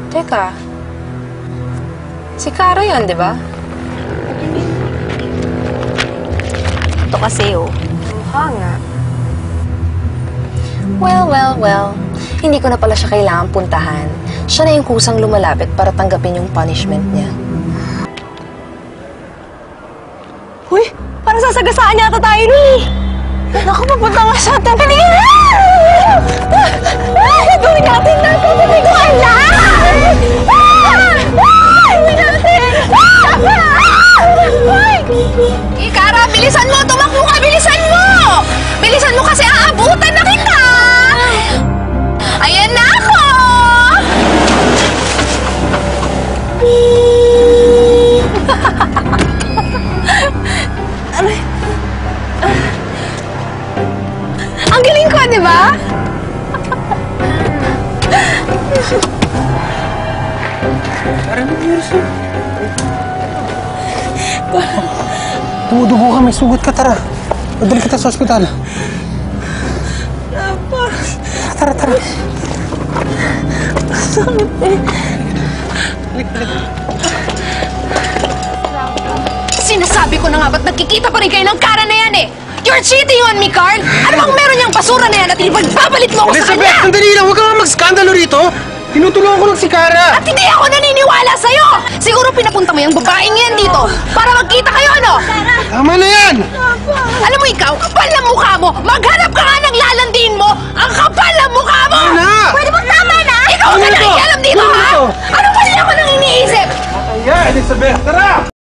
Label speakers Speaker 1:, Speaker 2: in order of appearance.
Speaker 1: Teka. Si Kara yan, di ba?
Speaker 2: Ito kasi, oh.
Speaker 1: Mukha nga. Well. Hindi ko na pala siya kailangan puntahan. Siya na yung kusang lumalapit para tanggapin yung punishment niya.
Speaker 2: Uy! Parang sasagasaan yata tayo ni! Naku, papunta nga sa atin. Halika na! Gawin natin na ito! Hindi ko alam! Gawin natin!
Speaker 1: Kara, bilisan mo! Tumakbo ka! Bilisan mo! Bilisan mo kasi aabutan na kita! Ayan na ako! Ang galing ko, di ba?
Speaker 3: Parang nangyari sa'yo. Dumudugo ka, may sugat ka, tara. Madali kita sa ospital. Tara.
Speaker 2: Sakit eh.
Speaker 1: Sinasabi ko na nga ba't nagkikita pa rin kayo ng Kara na yan eh? You're cheating on me, Carl! Ano bang meron niyang basura na yan at ipagpapalit mo ako sa
Speaker 3: Elizabeth,
Speaker 1: kanya?
Speaker 3: sandali lang! Huwag ka nga mag-skandalo rito! Tinutulungan ko lang si Kara!
Speaker 1: At hindi ako naniniwala sa'yo! Siguro pinapunta mo yung babaeng yan dito para magkita kayo, ano?
Speaker 3: Tama na yan!
Speaker 1: Alam mo ikaw, kapal na mukha mo! Maghanap ka nga ng lalandiin mo! Ang kapal na mukha mo!
Speaker 3: Tama na!
Speaker 1: Pwede bang tama na? Ikaw
Speaker 3: Ano
Speaker 1: ang
Speaker 3: ito?
Speaker 1: nakikialam dito,
Speaker 3: Ano
Speaker 1: ha?
Speaker 3: ito?
Speaker 1: Ano ba niya ako nang iniisip?
Speaker 3: Kaya, Elizabeth, tara!